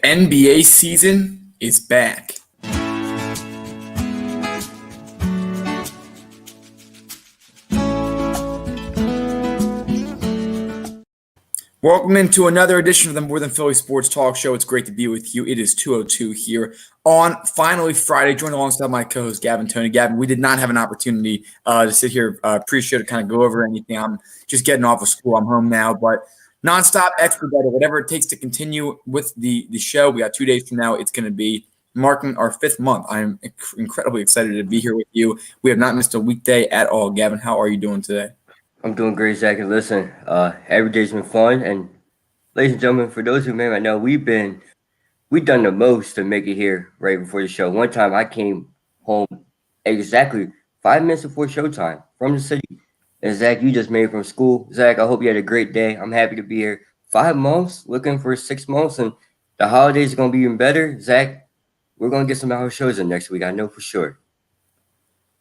NBA season is back. Welcome into another edition of the More Than Philly Sports Talk Show. It's great to be with you. It is 2:02 here on finally Friday, joined alongside my co-host Gavin Tony. Gavin, we did not have an opportunity to sit here pre-show to kind of go over anything. I'm just getting off of school. I'm home now, but nonstop, expedited, whatever it takes to continue with the show. We got 2 days from now. It's going to be marking our 5th month. I'm incredibly excited to be here with you. We have not missed a weekday at all. Gavin, how are you doing today? I'm doing great, Zach. And listen, every day's been fun. And ladies and gentlemen, for those who may not know, we've done the most to make it here right before the show. One time I came home exactly 5 minutes before showtime from the city. And Zach, you just made it from school. Zach, I hope you had a great day. I'm happy to be here. 5 months, looking for 6 months, and the holidays are going to be even better. Zach, we're going to get some hour shows in next week. I know for sure.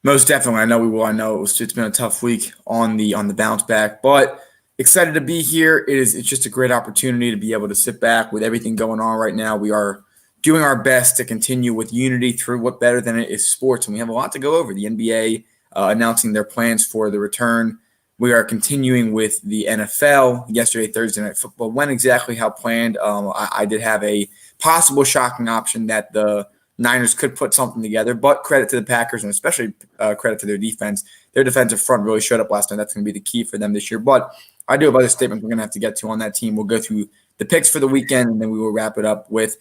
Most definitely. I know we will. I know it's been a tough week on the bounce back, but excited to be here. It's just a great opportunity to be able to sit back with everything going on right now. We are doing our best to continue with unity through what better than it is sports, and we have a lot to go over. The NBA announcing their plans for the return. We are continuing with the NFL. Yesterday, Thursday Night Football went exactly how planned. I did have a possible shocking option that the Niners could put something together, but credit to the Packers and especially credit to their defense. Their defensive front really showed up last night. That's going to be the key for them this year. But I do have other statements we're going to have to get to on that team. We'll go through the picks for the weekend, and then we will wrap it up with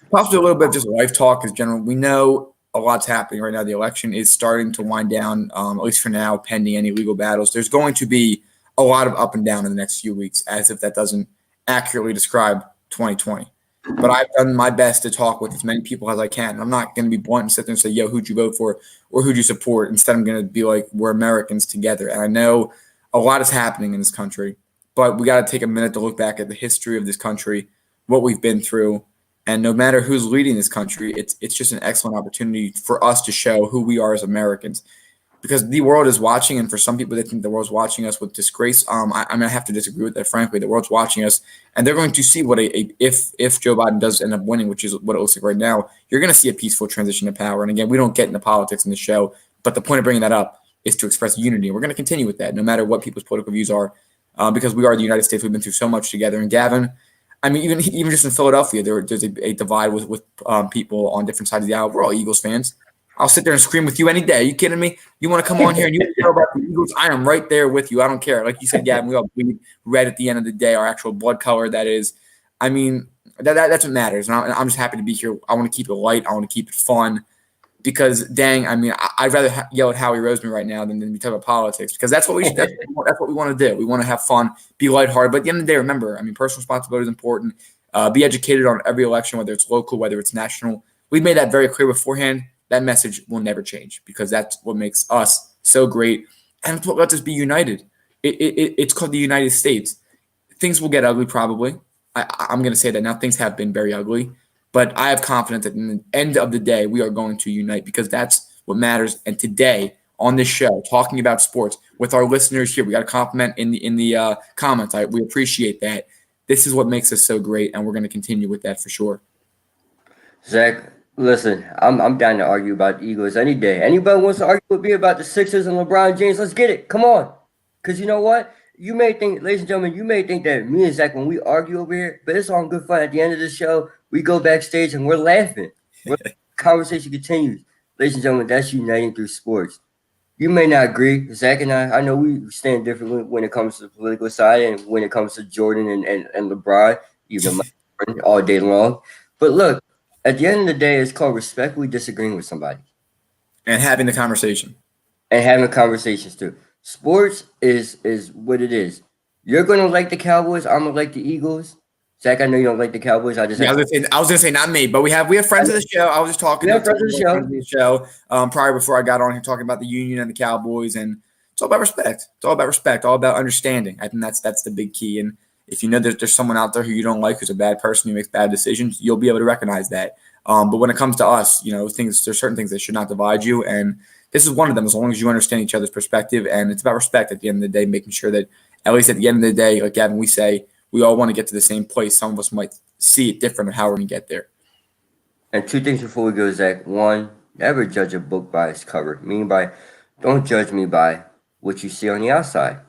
possibly a little bit of just life talk as general. We know a lot's happening right now. The election is starting to wind down, at least for now, pending any legal battles. There's going to be a lot of up and down in the next few weeks, as if that doesn't accurately describe 2020. But I've done my best to talk with as many people as I can. I'm not going to be blunt and sit there and say, yo, who'd you vote for or who'd you support? Instead, I'm going to be like, we're Americans together. And I know a lot is happening in this country, but we got to take a minute to look back at the history of this country, what we've been through. And no matter who's leading this country, it's just an excellent opportunity for us to show who we are as Americans. Because the world is watching, and for some people, they think the world's watching us with disgrace. I have to disagree with that, frankly. The world's watching us, and they're going to see what if Joe Biden does end up winning, which is what it looks like right now, you're going to see a peaceful transition to power. And again, we don't get into politics in the show, but the point of bringing that up is to express unity. And we're going to continue with that, no matter what people's political views are, because we are the United States. We've been through so much together. And Gavin, I mean, even just in Philadelphia, there's a divide with people on different sides of the aisle. We're all Eagles fans. I'll sit there and scream with you any day. Are you kidding me? You want to come on here and you care about the Eagles? I am right there with you. I don't care. Like you said, Gavin, we all bleed red at the end of the day, our actual blood color, that is. I mean, that's what matters. And I'm just happy to be here. I want to keep it light. I want to keep it fun because, dang, I mean, I'd rather yell at Howie Roseman right now than be talking about politics because that's what that's what we want to do. We want to have fun, be lighthearted. But at the end of the day, remember, I mean, personal responsibility is important. Be educated on every election, whether it's local, whether it's national. We've made that very clear beforehand. That message will never change because that's what makes us so great. And it's what lets us be united. It's called the United States. Things will get ugly probably. I'm going to say that now. Things have been very ugly. But I have confidence that in the end of the day, we are going to unite because that's what matters. And today on this show, talking about sports with our listeners here, we got a compliment in the comments. We appreciate that. This is what makes us so great, and we're going to continue with that for sure. Zach, listen, I'm down to argue about the Eagles any day. Anybody wants to argue with me about the Sixers and LeBron James, let's get it. Come on. Because you know what? You may think, ladies and gentlemen, you may think that me and Zach, when we argue over here, but it's all good fun. At the end of the show, we go backstage and we're laughing. Conversation continues. Ladies and gentlemen, that's uniting through sports. You may not agree. Zach and I know we stand differently when it comes to the political side and when it comes to Jordan and LeBron, even all day long. But look, at the end of the day, it's called respectfully disagreeing with somebody. And having the conversation. And having conversations, too. Sports is what it is. You're going to like the Cowboys. I'm going to like the Eagles. Zach, I know you don't like the Cowboys. I was gonna say not me, but we have friends of the show. I was just talking to friends of the show prior before I got on here talking about the Union and the Cowboys, and it's all about respect. It's all about respect, all about understanding. I think that's the big key. And if you know there's someone out there who you don't like, who's a bad person, who makes bad decisions, you'll be able to recognize that. But when it comes to us, there's certain things that should not divide you, and this is one of them. As long as you understand each other's perspective, and it's about respect at the end of the day, making sure that at least at the end of the day, like Gavin, we say we all want to get to the same place. Some of us might see it different of how we're going to get there. And two things before we go, Zach. One, never judge a book by its cover. Meaning by, don't judge me by what you see on the outside.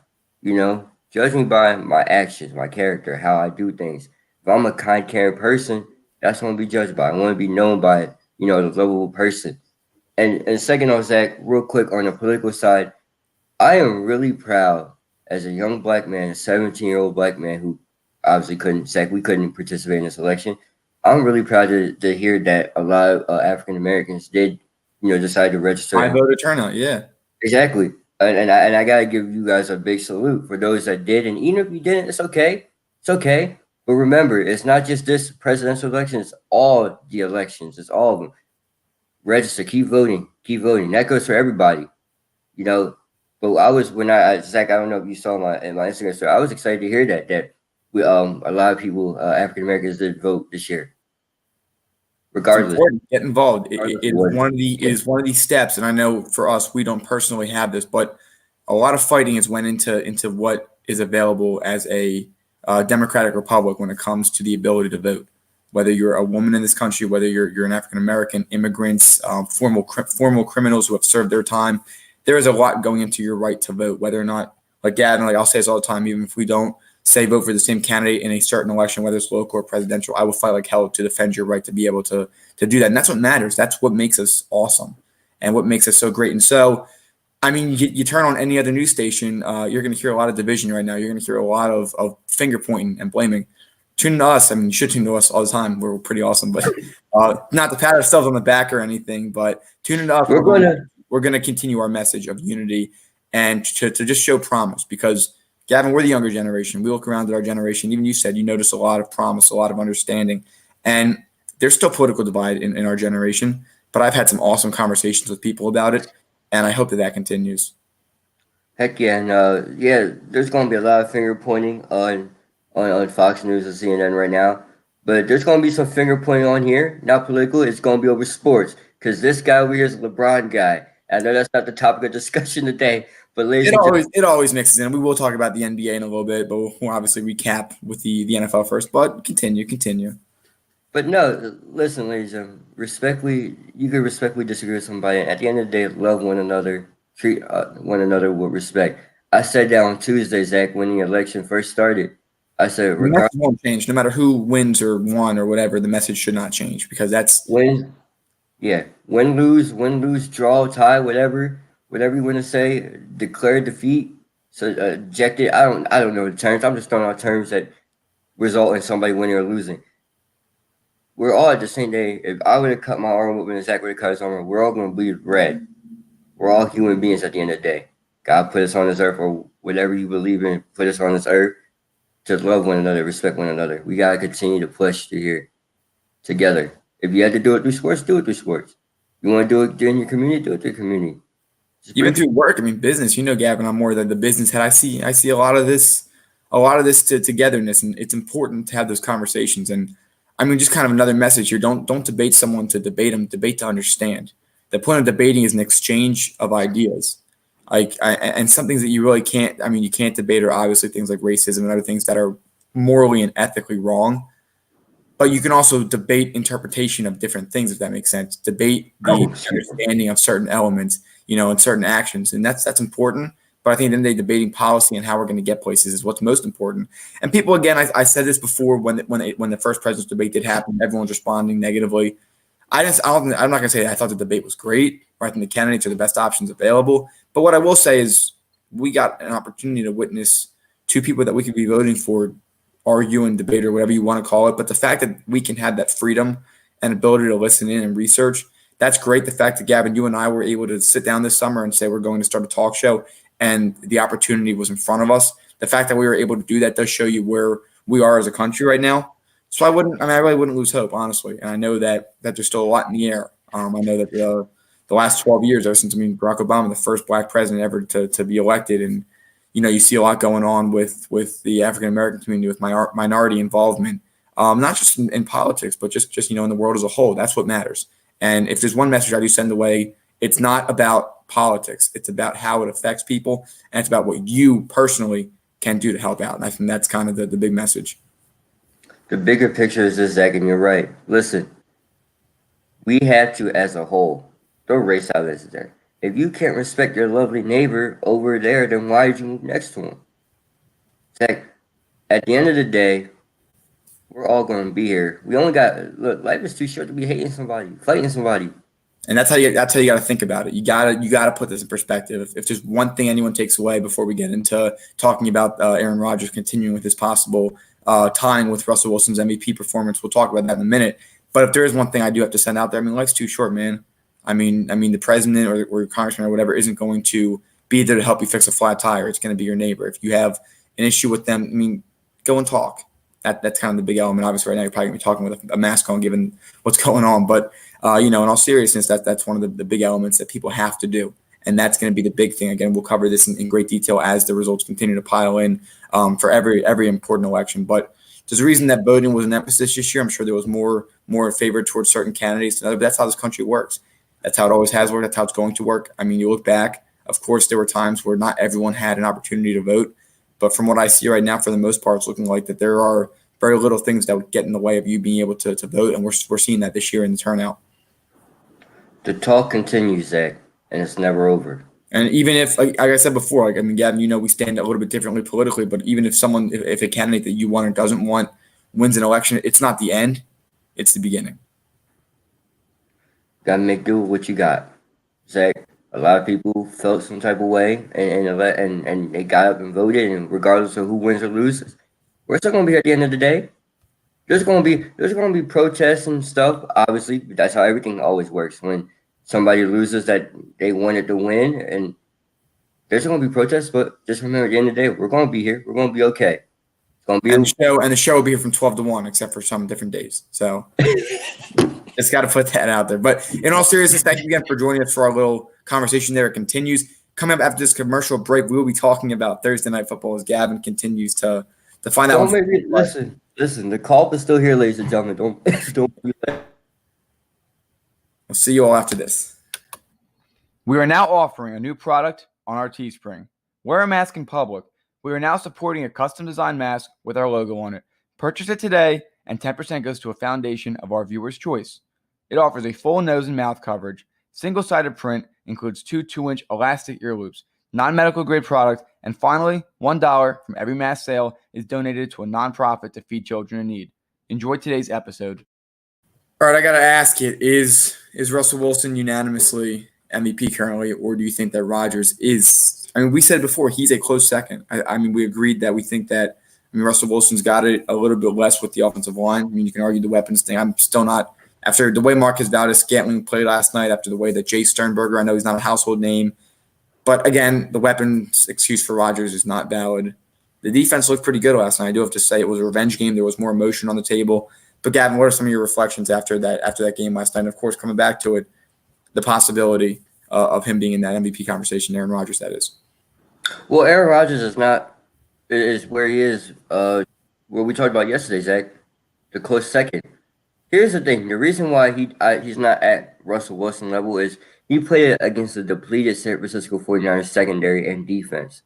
You know, judge me by my actions, my character, how I do things. If I'm a kind, caring person, that's what I want to be judged by. I want to be known by, the lovable person. And second on Zach, real quick on the political side, I am really proud as a young black man, a 17-year-old black man who obviously we couldn't participate in this election. I'm really proud to hear that a lot of African Americans did, decide to register. High voter turnout, yeah. Exactly. And I gotta give you guys a big salute for those that did. And even if you didn't, it's okay. It's okay. But remember, it's not just this presidential election, it's all the elections. It's all of them. Register, keep voting, keep voting. That goes for everybody. You know, but Zach, I don't know if you saw my Instagram story. I was excited to hear that we a lot of people African Americans did vote this year. Regardless, Important. Get involved. regardless It of is what, one of these steps, and I know for us, we don't personally have this, but a lot of fighting has went into what is available as a democratic republic when it comes to the ability to vote. Whether you're a woman in this country, whether you're an African American, immigrants, formal criminals who have served their time, there is a lot going into your right to vote. Whether or not, like Gavin, like I'll say this all the time, even if we don't say vote for the same candidate in a certain election, whether it's local or presidential, I will fight like hell to defend your right to be able to do that. And that's what matters. That's what makes us awesome and what makes us so great. And so, I mean, you turn on any other news station, you're going to hear a lot of division right now. You're going to hear a lot of finger pointing and blaming. Tune to us. I mean, you should tune to us all the time. We're pretty awesome, but not to pat ourselves on the back or anything, but tune into us. We're going to continue our message of unity and to just show promise because – Gavin, we're the younger generation. We look around at our generation. Even you said you notice a lot of promise, a lot of understanding. And there's still political divide in our generation. But I've had some awesome conversations with people about it. And I hope that continues. Heck yeah, and there's going to be a lot of finger pointing on Fox News and CNN right now. But there's going to be some finger pointing on here, not political. It's going to be over sports because this guy over here is a LeBron guy. I know that's not the topic of discussion today, but it always mixes in. We will talk about the NBA in a little bit, but we'll obviously recap with the NFL first. But continue. But no, listen, ladies and respectfully, you can respectfully disagree with somebody. And at the end of the day, love one another, treat one another with respect. I said that on Tuesday, Zach, when the election first started. I said, the message won't change. No matter who wins or won or whatever, the message should not change because that's win, lose, draw, tie, whatever you want to say. Declare defeat, so ejected. I don't know the terms. I'm just throwing out terms that result in somebody winning or losing. We're all at the same day. If I would have cut my arm open and Zach would have cut his arm, we're all going to bleed red. We're all human beings at the end of the day. God put us on this earth, or whatever you believe in, put us on this earth to love one another, respect one another. We got to continue to push through here together. If you have to do it through sports, do it through sports. You want to do it in your community, do it through your community. Even through work, I mean, business. Gavin, I'm more than the business head. I see a lot of this to togetherness, and it's important to have those conversations. And I mean, just kind of another message here: don't debate someone to debate them. Debate to understand. The point of debating is an exchange of ideas. And some things that you really can't. I mean, you can't debate are obviously things like racism and other things that are morally and ethically wrong. But you can also debate interpretation of different things, if that makes sense. Debate the understanding of certain elements, and certain actions, and that's important. But I think then debating policy and how we're going to get places is what's most important. And people, again, I said this before when the first president's debate did happen, everyone's responding negatively. I'm not going to say I thought the debate was great. Or I think the candidates are the best options available. But what I will say is we got an opportunity to witness two people that we could be voting for argue and debate or whatever you want to call it. But the fact that we can have that freedom and ability to listen in and research, that's great. The fact that, Gavin, you and I were able to sit down this summer and say we're going to start a talk show and the opportunity was in front of us. The fact that we were able to do that does show you where we are as a country right now. So I really wouldn't lose hope, honestly. And I know that there's still a lot in the air. I know that the last 12 years, ever since, Barack Obama, the first black president ever to be elected, and you see a lot going on with the African American community, with minority involvement, not just in politics, but just in the world as a whole. That's what matters. And if there's one message I do send away, it's not about politics. It's about how it affects people, and it's about what you personally can do to help out. And I think that's kind of the big message. The bigger picture is this, Zach, and you're right. Listen, We have to, as a whole, throw race out as there. If you can't respect your lovely neighbor over there, then why did you move next to him? Zach, at the end of the day, we're all going to be here. We only got look. Life is too short to be hating somebody, fighting somebody. And that's how you got to think about it. You gotta put this in perspective. If there's one thing anyone takes away before we get into talking about Aaron Rodgers continuing with his possible tying with Russell Wilson's MVP performance, we'll talk about that in a minute. But if there is one thing I do have to send out there, I mean, life's too short, man. I mean, the president or congressman or whatever isn't going to be there to help you fix a flat tire. It's going to be your neighbor. If you have an issue with them, I mean, go and talk. That's kind of the big element. Obviously, right now you're probably going to be talking with a mask on, given what's going on. But in all seriousness, that's one of the big elements that people have to do, and that's going to be the big thing. Again, we'll cover this in great detail as the results continue to pile in for every important election. But there's a reason that voting was an emphasis this year. I'm sure there was more favored towards certain candidates than others. But that's how this country works. That's how it always has worked. That's how it's going to work. I mean, you look back. Of course, there were times where not everyone had an opportunity to vote. But from what I see right now, for the most part, it's looking like that there are very little things that would get in the way of you being able to vote. And we're seeing that this year in the turnout. The talk continues, Zach, and it's never over. And even if, like I said before, I mean, Gavin, we stand a little bit differently politically, but even if if a candidate that you want or doesn't want wins an election, it's not the end, it's the beginning. Gotta make do with what you got, Zach. A lot of people felt some type of way, and they got up and voted, and regardless of who wins or loses, we're still gonna be here at the end of the day. There's gonna be protests and stuff. Obviously, that's how everything always works. When somebody loses that they wanted to win, and there's gonna be protests. But just remember, at the end of the day, we're gonna be here. We're gonna be okay. It's gonna be the show will be here from 12 to 1, except for some different days. So just got to put that out there. But in all seriousness, thank you again for joining us for our little conversation there. It continues. Coming up after this commercial break, we will be talking about Thursday Night Football as Gavin continues to find out. Listen. The call is still here, ladies and gentlemen. Don't do that. We'll see you all after this. We are now offering a new product on our Teespring. Wear a mask in public. We are now supporting a custom designed mask with our logo on it. Purchase it today, and 10% goes to a foundation of our viewers' choice. It offers a full nose and mouth coverage. Single-sided print, includes 2 2-inch elastic ear loops, non-medical grade product, and finally, $1 from every mask sale is donated to a nonprofit to feed children in need. Enjoy today's episode. All right, I got to ask you, is Russell Wilson unanimously MVP currently, or do you think that Rodgers is? I mean, we said before, he's a close second. I mean, we agreed that we think that, Russell Wilson's got it a little bit less with the offensive line. I mean, you can argue the weapons thing. I'm still not, after the way Marcus Valdes-Scantling played last night, after the way that Jay Sternberger, I know he's not a household name, but again, the weapons excuse for Rodgers is not valid. The defense looked pretty good last night. I do have to say it was a revenge game. There was more emotion on the table. But Gavin, what are some of your reflections after that game last night? And of course, coming back to it, the possibility of him being in that MVP conversation, Aaron Rodgers, that is. Well, Aaron Rodgers is where he is, where we talked about yesterday, Zach, the close second. Here's the thing. The reason why he's not at Russell Wilson level is he played against the depleted San Francisco 49ers secondary and defense.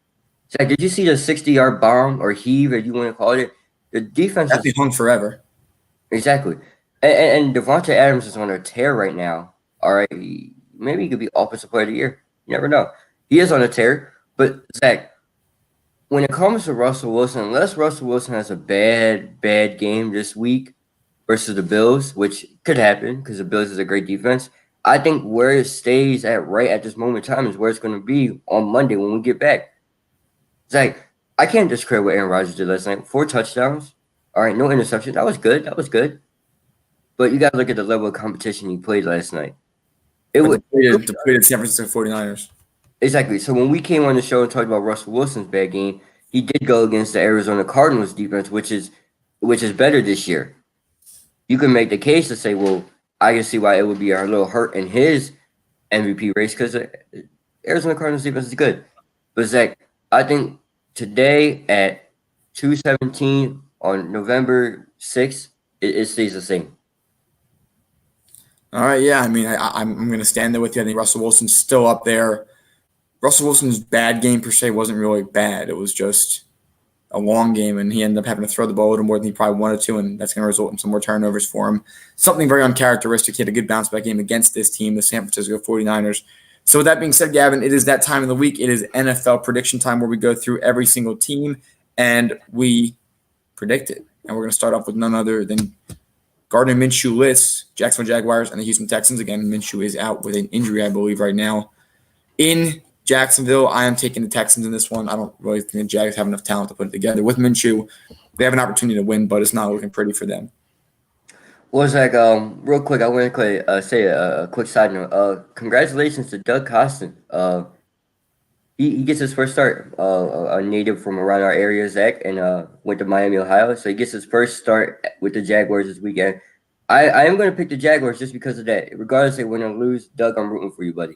Zach, did you see the 60-yard bomb or heave, if you want to call it? The defense is hung forever. Exactly. And Devontae Adams is on a tear right now. All right. Maybe he could be Offensive Player of the Year. You never know. He is on a tear. But, Zach, when it comes to Russell Wilson, unless Russell Wilson has a bad game this week versus the Bills, which could happen because the Bills is a great defense, I think where it stays at right at this moment in time is where it's going to be on Monday when we get back. Zach, I can't discredit what Aaron Rodgers did last night. 4 touchdowns. All right, no interception. That was good. But you got to look at the level of competition he played last night. It was depleted San Francisco 49ers. Exactly. So when we came on the show and talked about Russell Wilson's bad game, he did go against the Arizona Cardinals defense, which is better this year. You can make the case to say, well, I can see why it would be a little hurt in his MVP race because Arizona Cardinals defense is good. But Zach, I think today at 2:17 on November 6th, it stays the same. All right, yeah. I mean, I'm going to stand there with you. I think Russell Wilson's still up there. Russell Wilson's bad game per se wasn't really bad. It was just a long game, and he ended up having to throw the ball a little more than he probably wanted to, and that's going to result in some more turnovers for him. Something very uncharacteristic. He had a good bounce-back game against this team, the San Francisco 49ers. So with that being said, Gavin, it is that time of the week. It is NFL prediction time where we go through every single team, and we predict it. And we're going to start off with none other than Gardner Minshew lists Jacksonville Jaguars and the Houston Texans. Again, Minshew is out with an injury, I believe, right now. In Jacksonville, I am taking the Texans in this one. I don't really think the Jags have enough talent to put it together. With Minshew, they have an opportunity to win, but it's not looking pretty for them. Well, Zach, real quick, I want to say a quick side note. Congratulations to Doug Costin. He gets his first start, a native from around our area, Zach, and went to Miami, Ohio. So he gets his first start with the Jaguars this weekend. I am going to pick the Jaguars just because of that. Regardless if they win or lose, Doug, I'm rooting for you, buddy.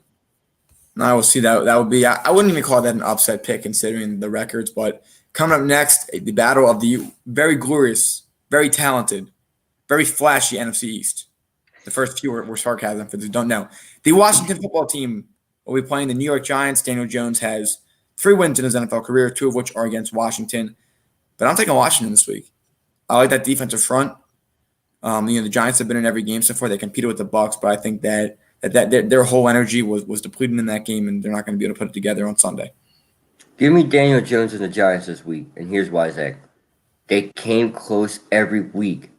I will see that. That would be – I wouldn't even call that an upset pick considering the records. But coming up next, the battle of the very glorious, very talented, very flashy NFC East. The first few were sarcasm for those who don't know. The Washington football team will be playing the New York Giants. Daniel Jones has 3 wins in his NFL career, 2 of which are against Washington. But I'm taking Washington this week. I like that defensive front. The Giants have been in every game so far. They competed with the Bucs, but I think that their whole energy was depleted in that game, and they're not going to be able to put it together on Sunday. Give me Daniel Jones and the Giants this week, and here's why, Zach. They came close every week,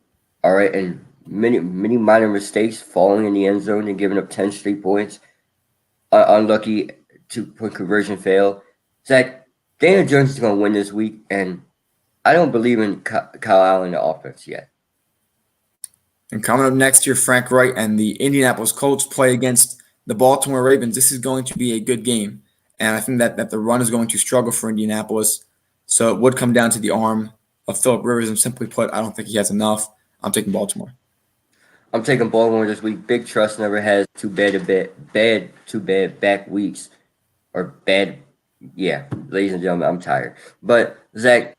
all right? And many minor mistakes, falling in the end zone and giving up 10 straight points. Unlucky two-point conversion fail. Zach, Daniel Jones is going to win this week, and I don't believe in Kyle Allen in the offense yet. And coming up next year, Frank Wright and the Indianapolis Colts play against the Baltimore Ravens. This is going to be a good game. And I think that the run is going to struggle for Indianapolis. So it would come down to the arm of Phillip Rivers. And simply put, I don't think he has enough. I'm taking Baltimore. I'm taking Baltimore this week. Big Trust never has too bad back weeks. Or bad, yeah, ladies and gentlemen, I'm tired. But, Zach,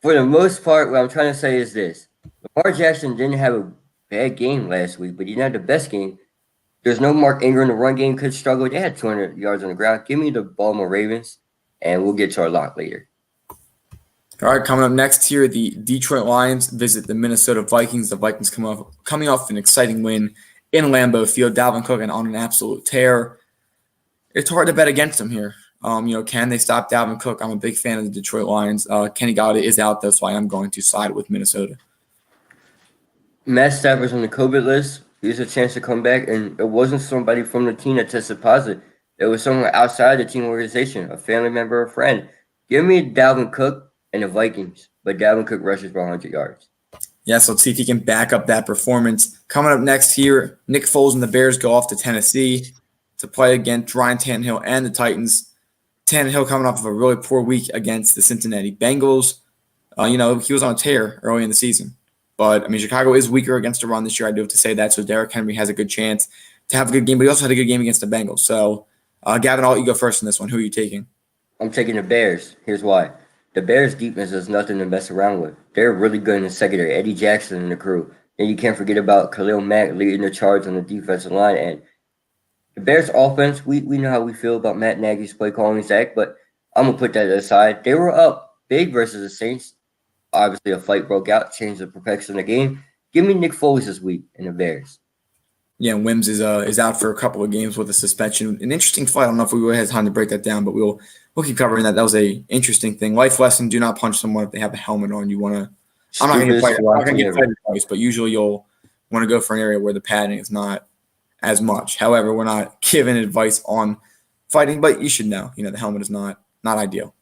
for the most part, what I'm trying to say is this. Lamar Jackson didn't have a bad game last week, but he didn't have the best game. There's no Mark Ingram. The run game could struggle. They had 200 yards on the ground. Give me the Baltimore Ravens, and we'll get to our lock later. All right, coming up next here, the Detroit Lions visit the Minnesota Vikings. The Vikings coming off an exciting win in Lambeau Field. Dalvin Cook on an absolute tear. It's hard to bet against them here. Can they stop Dalvin Cook? I'm a big fan of the Detroit Lions. Kenny Golladay is out, though, so I am going to side with Minnesota. Matt Stafford's on the COVID list. He has a chance to come back, and it wasn't somebody from the team that tested positive. It was someone outside the team organization, a family member, a friend. Give me Dalvin Cook and the Vikings, but Dalvin Cook rushes for 100 yards. Yes, let's see if he can back up that performance. Coming up next here, Nick Foles and the Bears go off to Tennessee to play against Ryan Tannehill and the Titans. Tannehill coming off of a really poor week against the Cincinnati Bengals. He was on a tear early in the season. But, Chicago is weaker against the run this year. I do have to say that. So Derrick Henry has a good chance to have a good game, but he also had a good game against the Bengals. So, Gavin, I'll let you go first in this one. Who are you taking? I'm taking the Bears. Here's why. The Bears' defense is nothing to mess around with. They're really good in the secondary. Eddie Jackson and the crew. And you can't forget about Khalil Mack leading the charge on the defensive line. And the Bears' offense, we know how we feel about Matt Nagy's play calling, Zach, but I'm going to put that aside. They were up big versus the Saints. Obviously, a fight broke out, changed the perspective of the game. Give me Nick Foles this week in the Bears. Yeah, Wims is out for a couple of games with a suspension. An interesting fight. I don't know if we really have time to break that down, but we'll keep covering that. That was a interesting thing. Life lesson: do not punch someone if they have a helmet on. You want to. I'm not going to get fight advice, but usually you'll want to go for an area where the padding is not as much. However, we're not giving advice on fighting, but you should know. The helmet is not ideal.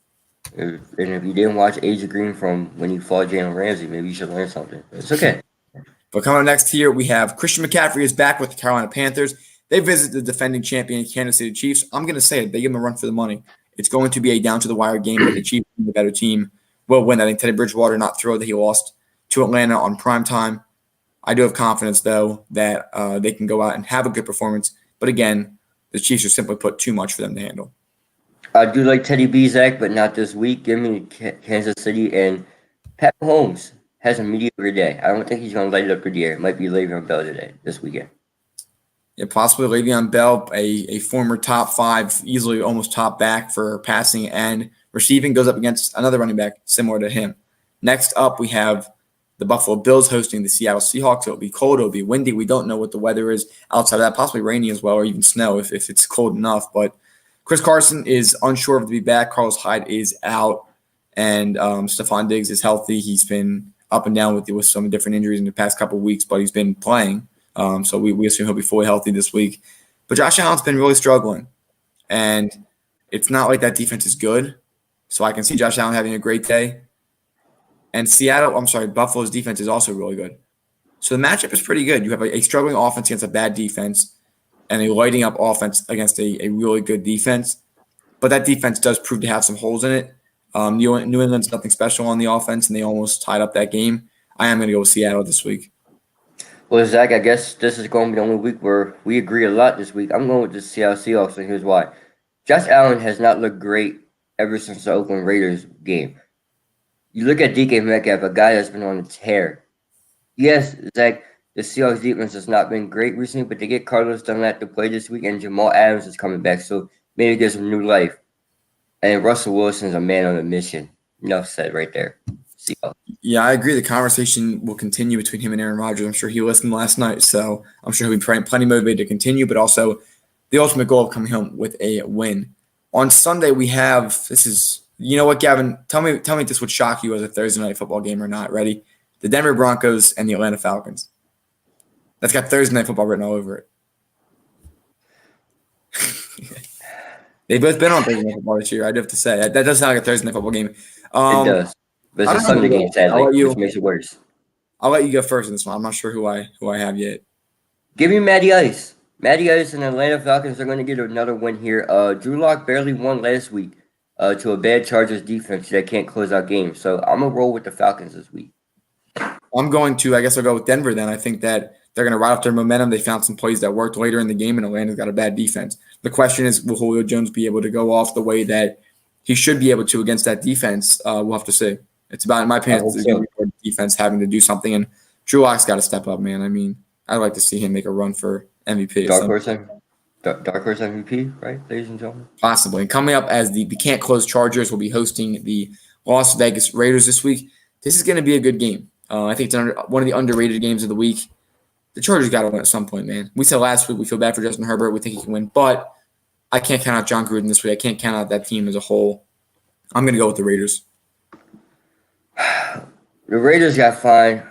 And if you didn't watch Age of Green from when you fought Jalen Ramsey, maybe you should learn something. It's okay. But coming up next here, we have Christian McCaffrey is back with the Carolina Panthers. They visit the defending champion Kansas City Chiefs. I'm going to say it. They give them a run for the money. It's going to be a down-to-the-wire game, but the Chiefs, the better team, will win. I think Teddy Bridgewater not thrilled that he lost to Atlanta on primetime. I do have confidence, though, that they can go out and have a good performance. But, again, the Chiefs are simply put too much for them to handle. I do like Teddy B, Zach, but not this week. Give me Kansas City. And Pat Mahomes has a mediocre day. I don't think he's going to light it up for the air. It might be Le'Veon Bell today, this weekend. Yeah, possibly Le'Veon Bell, a former top 5, easily almost top back for passing and receiving, goes up against another running back similar to him. Next up, we have the Buffalo Bills hosting the Seattle Seahawks. It'll be cold. It'll be windy. We don't know what the weather is outside of that. Possibly rainy as well, or even snow if it's cold enough. But Chris Carson is unsure of to be back. Carlos Hyde is out. And Stephon Diggs is healthy. He's been up and down with some different injuries in the past couple of weeks, but he's been playing. So we assume he'll be fully healthy this week. But Josh Allen's been really struggling. And it's not like that defense is good. So I can see Josh Allen having a great day. And Buffalo's defense is also really good. So the matchup is pretty good. You have a struggling offense against a bad defense and a lighting up offense against a really good defense. But that defense does prove to have some holes in it. New England's nothing special on the offense, and they almost tied up that game. I am going to go with Seattle this week. Well, Zach, I guess this is going to be the only week where we agree a lot this week. I'm going with the Seattle Seahawks, and here's why. Josh Allen has not looked great ever since the Oakland Raiders game. You look at DK Metcalf, a guy that's been on a tear. Yes, Zach, the Seahawks defense has not been great recently, but they get Carlos Dunlap to play this week, and Jamal Adams is coming back, so maybe it gives him new life. And Russell Wilson's a man on a mission. Enough said right there. Seahawks. Yeah, I agree. The conversation will continue between him and Aaron Rodgers. I'm sure he listened last night, so I'm sure he'll be plenty motivated to continue, but also the ultimate goal of coming home with a win. On Sunday, we have you know what, Gavin? Tell me if this would shock you as a Thursday night football game or not. Ready? The Denver Broncos and the Atlanta Falcons. That's got Thursday night football written all over it. They've both been on Thursday night football this year. I do have to say that does sound like a Thursday night football game. It does, but it's a Sunday game, sadly, which makes it worse. I'll let you go first in this one. I'm not sure who I have yet. Give me Matty Ice. Matty Ice and the Atlanta Falcons are going to get another win here. Drew Lock barely won last week to a bad Chargers defense that can't close out games. So I'm going to roll with the Falcons this week. I'm going to, I guess I'll go with Denver then. I think that they're going to ride off their momentum. They found some plays that worked later in the game, and Atlanta's got a bad defense. The question is, will Julio Jones be able to go off the way that he should be able to against that defense? We'll have to see. It's about, in my opinion, it's going to be defense having to do something, and Drew Lock's got to step up, man. I mean, I'd like to see him make a run for MVP. Dark horse MVP, right, ladies and gentlemen? Possibly. And coming up as the can't close Chargers will be hosting the Las Vegas Raiders this week. This is going to be a good game. I think it's one of the underrated games of the week. The Chargers got to win at some point, man. We said last week we feel bad for Justin Herbert. We think he can win, but I can't count out John Gruden this week. I can't count out that team as a whole. I'm going to go with the Raiders. The Raiders got fined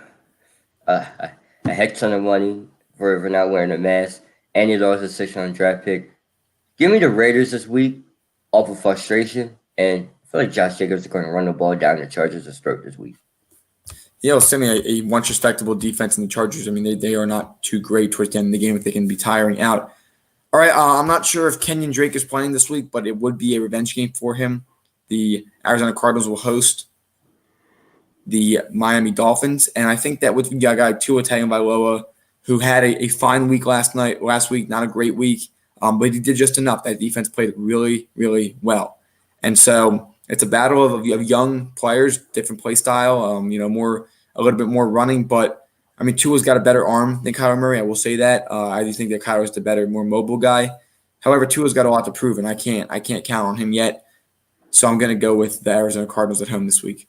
a heck ton of money for not wearing a mask, and he lost a 6th-round draft pick. Give me the Raiders this week off of frustration, and I feel like Josh Jacobs is going to run the ball down the Chargers' throat this week. Yeah, assuming a once respectable defense in the Chargers. I mean, they are not too great towards the end of the game if they can be tiring out. All right, I'm not sure if Kenyon Drake is playing this week, but it would be a revenge game for him. The Arizona Cardinals will host the Miami Dolphins, and I think that with a guy Tua Tagovailoa, who had a fine week last week, not a great week, but he did just enough. That defense played really, really well. And so it's a battle of young players, different play style, a little bit more running. But, I mean, Tua's got a better arm than Kyler Murray. I will say that. I do think that Kyler's the better, more mobile guy. However, Tua's got a lot to prove, and I can't count on him yet. So I'm going to go with the Arizona Cardinals at home this week.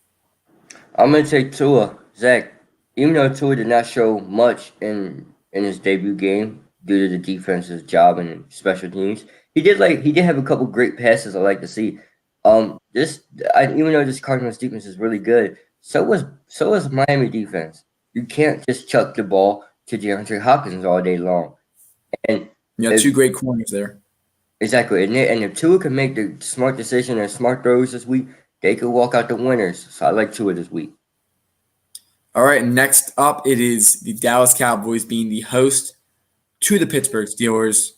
I'm going to take Tua. Zach, even though Tua did not show much in his debut game due to the defense's job and special teams, he did have a couple great passes I like to see. Even though this Cardinals defense is really good, so was Miami defense. You can't just chuck the ball to DeAndre Hopkins all day long. And two great corners there. Exactly. And if Tua can make the smart decision and smart throws this week, they could walk out the winners. So I like Tua this week. All right, next up, it is the Dallas Cowboys being the host to the Pittsburgh Steelers.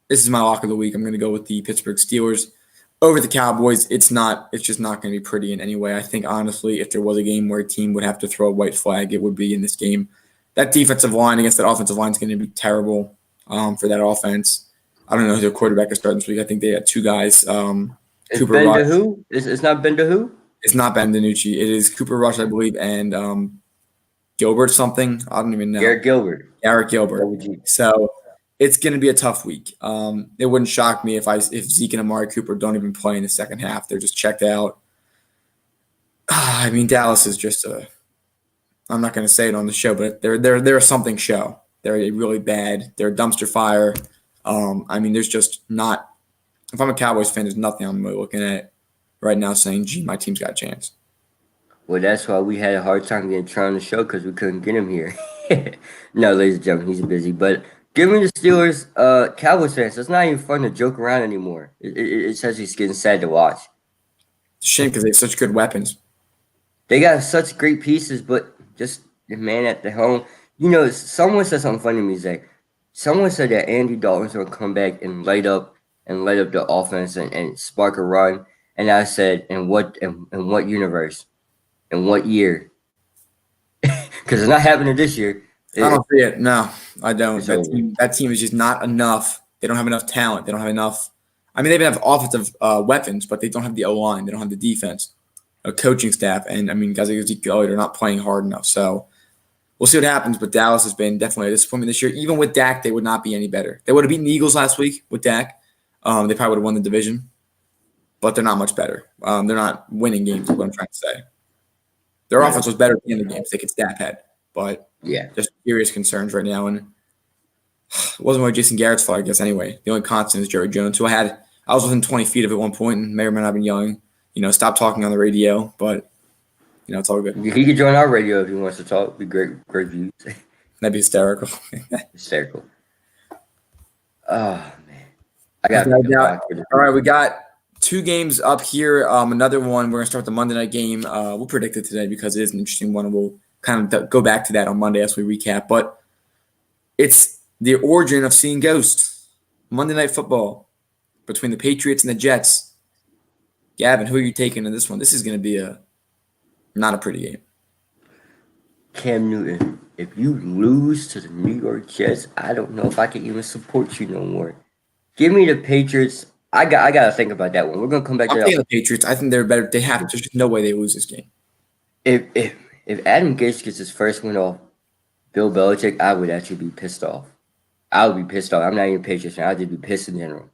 This is my lock of the week. I'm going to go with the Pittsburgh Steelers over the Cowboys. It's just not going to be pretty in any way. I think, honestly, if there was a game where a team would have to throw a white flag, it would be in this game. That defensive line against that offensive line is going to be terrible for that offense. I don't know who their quarterback is starting this week. I think they had two guys. Cooper Rush. Who? It's not Ben DeWho? It's not Ben DiNucci. It is Cooper Rush, I believe, and Gilbert something. I don't even know. Garrett Gilbert. So it's going to be a tough week. It wouldn't shock me if Zeke and Amari Cooper don't even play in the second half. They're just checked out. I mean, Dallas is just a. I'm not going to say it on the show, but they're a something show. They're really bad. They're a dumpster fire. I mean, there's just not. If I'm a Cowboys fan, there's nothing I'm really looking at right now saying, "Gee, my team's got a chance." Well, that's why we had a hard time getting Trey on the show because we couldn't get him here. No, ladies and gentlemen, he's busy. But give me the Steelers, Cowboys fans. It's not even fun to joke around anymore. It's actually getting sad to watch. It's a shame because they have such good weapons. They got such great pieces, but just the man at the helm. You know, someone said something funny to me, Zach. Someone said that Andy Dalton's going to come back and light up the offense and spark a run. And I said, in what universe? In what year? Because it's not happening this year. I don't see it. No, I don't. So, That team is just not enough. They don't have enough talent. They don't have enough. I mean, they even have offensive weapons, but they don't have the O-line. They don't have the defense, coaching staff. And, I mean, guys like Zeke Elliott are not playing hard enough. So we'll see what happens. But Dallas has been definitely a disappointment this year. Even with Dak, they would not be any better. They would have beaten the Eagles last week with Dak. They probably would have won the division. But they're not much better. They're not winning games is what I'm trying to say. Their offense was better at the end of the games. They could stat head. But yeah. there's serious concerns right now. And it wasn't really Jason Garrett's fault, I guess, anyway. The only constant is Jerry Jones, who I was within 20 feet of at one point and may or may not have been yelling, stop talking on the radio. But, it's all good. He could join our radio if he wants to talk. It'd be great views. That'd be hysterical. Hysterical. Oh, man. I got all right, we got 2 games up here. Another one, we're going to start the Monday night game. We'll predict it today because it is an interesting one. And we'll kind of go back to that on Monday as we recap. But it's the origin of seeing ghosts. Monday Night Football between the Patriots and the Jets. Gavin, who are you taking in this one? This is going to be not a pretty game. Cam Newton, if you lose to the New York Jets, I don't know if I can even support you no more. Give me the Patriots. I got to think about that one. We're going to come back to that. I'm taking the Patriots. I think they're better. They have to. There's just no way they lose this game. If Adam Gase gets his first win off Bill Belichick, I would actually be pissed off. I would be pissed off. I'm not even a Patriots fan. I'd just be pissed in general.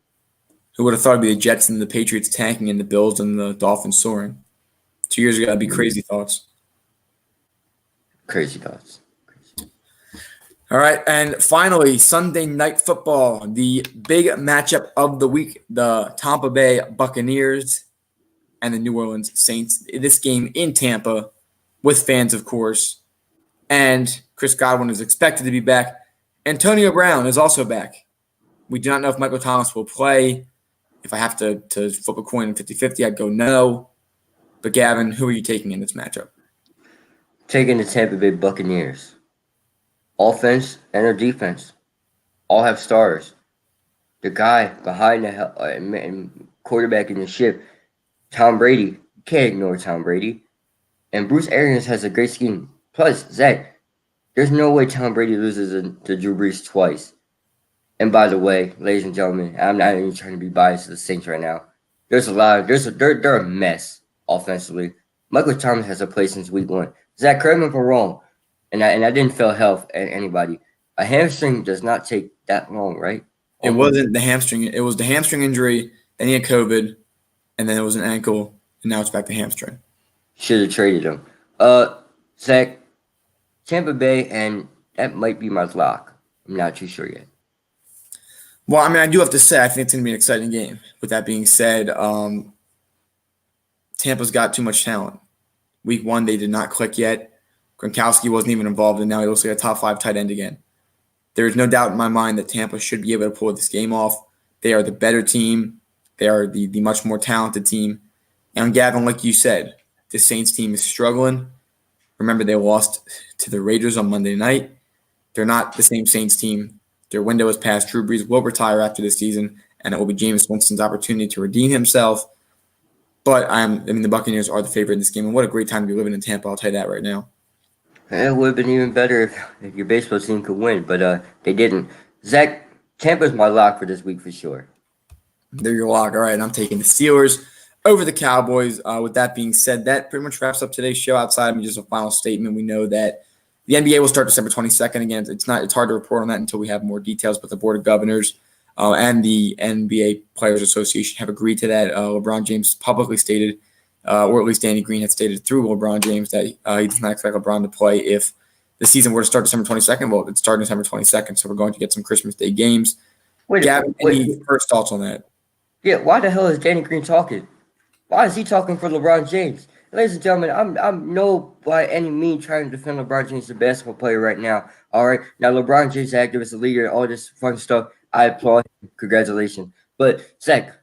Who would have thought it'd be the Jets and the Patriots tanking and the Bills and the Dolphins soaring? 2 years ago, that'd be crazy thoughts. Crazy thoughts. All right, and finally, Sunday Night Football, the big matchup of the week, the Tampa Bay Buccaneers and the New Orleans Saints. This game in Tampa with fans, of course, and Chris Godwin is expected to be back. Antonio Brown is also back. We do not know if Michael Thomas will play. If I have to flip a coin 50-50, I'd go no. But, Gavin, who are you taking in this matchup? Taking the Tampa Bay Buccaneers. Offense and their defense all have stars. The guy behind the quarterback in the ship, Tom Brady. You can't ignore Tom Brady. And Bruce Arians has a great scheme. Plus, Zach, there's no way Tom Brady loses to Drew Brees twice. And by the way, ladies and gentlemen, I'm not even trying to be biased to the Saints right now. They're a mess offensively. Michael Thomas has a play since week 1. Zach, correct me if I'm wrong. And I didn't feel health at anybody. A hamstring does not take that long, right? It wasn't the hamstring. It was the hamstring injury. Then he had COVID, and then it was an ankle, and now it's back to hamstring. Should have traded him. Zach, Tampa Bay, and that might be my lock. I'm not too sure yet. Well, I mean, I do have to say, I think it's going to be an exciting game. With that being said, Tampa's got too much talent. Week 1, they did not click yet. Gronkowski wasn't even involved, and now he looks like a top 5 tight end again. There is no doubt in my mind that Tampa should be able to pull this game off. They are the better team. They are the much more talented team. And Gavin, like you said, the Saints team is struggling. Remember, they lost to the Raiders on Monday night. They're not the same Saints team. Their window is past. Drew Brees will retire after this season, and it will be Jameis Winston's opportunity to redeem himself. But the Buccaneers are the favorite in this game, and what a great time to be living in Tampa. I'll tell you that right now. It would have been even better if your baseball team could win, but they didn't. Zach, Tampa's my lock for this week for sure. They're your lock. All right, and I'm taking the Steelers over the Cowboys. With that being said, that pretty much wraps up today's show. Outside of just a final statement, we know that the The NBA will start December 22nd. Again, it's hard to report on that until we have more details, but the Board of Governors and the NBA Players Association have agreed to that. LeBron James publicly stated, or at least Danny Green had stated through LeBron James, that he does not expect LeBron to play if the season were to start December 22nd. Well, it's starting December 22nd, so we're going to get some Christmas Day games. Gavin, any first thoughts on that? Yeah, why the hell is Danny Green talking? Why is he talking for LeBron James? Ladies and gentlemen, I'm no by any means trying to defend LeBron James, the basketball player right now. All right, now LeBron James, activist, a leader, all this fun stuff. I applaud him. Congratulations. But Zach,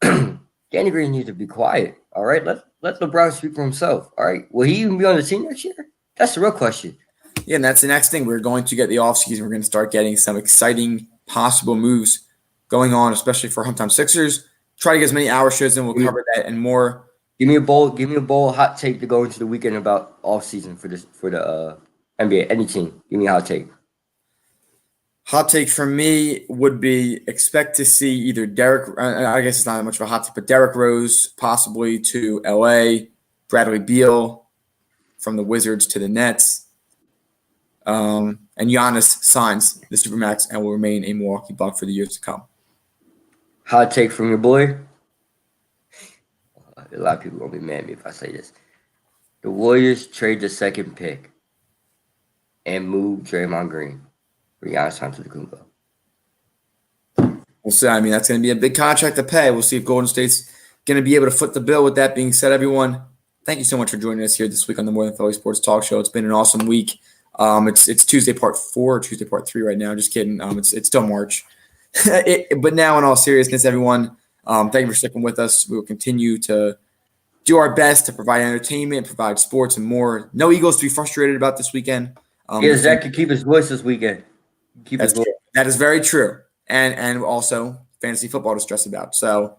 Danny Green needs to be quiet. All right, let LeBron speak for himself. All right, will he even be on the team next year? That's the real question. Yeah, and that's the next thing. We're going to get the offseason. We're going to start getting some exciting possible moves going on, especially for Hometown Sixers. Try to get as many hour shows in. We'll cover that and more. Give me a bold hot take to go into the weekend about off season for the NBA. Any team, give me a hot take. Hot take from me would be expect to see either Derek. I guess it's not that much of a hot take, but Derrick Rose possibly to LA, Bradley Beal from the Wizards to the Nets, and Giannis signs the Supermax and will remain a Milwaukee Buck for the years to come. Hot take from your boy. A lot of people are going to be mad at me if I say this. The Warriors trade the second pick and move Draymond Green for Giannis Antetokounmpo. We'll see. I mean, that's going to be a big contract to pay. We'll see if Golden State's going to be able to foot the bill. With that being said, everyone, thank you so much for joining us here this week on the More Than Philly Sports Talk Show. It's been an awesome week. It's Tuesday part 4 or Tuesday part 3 right now. Just kidding. It's still March. But now, in all seriousness, everyone, thank you for sticking with us. We will continue to do our best to provide entertainment, provide sports, and more. No Eagles to be frustrated about this weekend. Zach can keep his voice this weekend. That is very true. And also fantasy football to stress about. So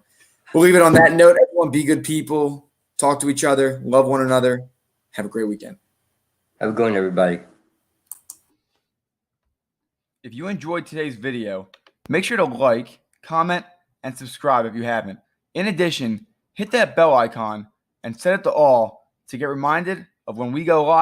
we'll leave it on that note. Everyone, be good people. Talk to each other. Love one another. Have a great weekend. Have a good one, everybody. If you enjoyed today's video, make sure to like, comment, and subscribe if you haven't. In addition, hit that bell icon and set it to all to get reminded of when we go live.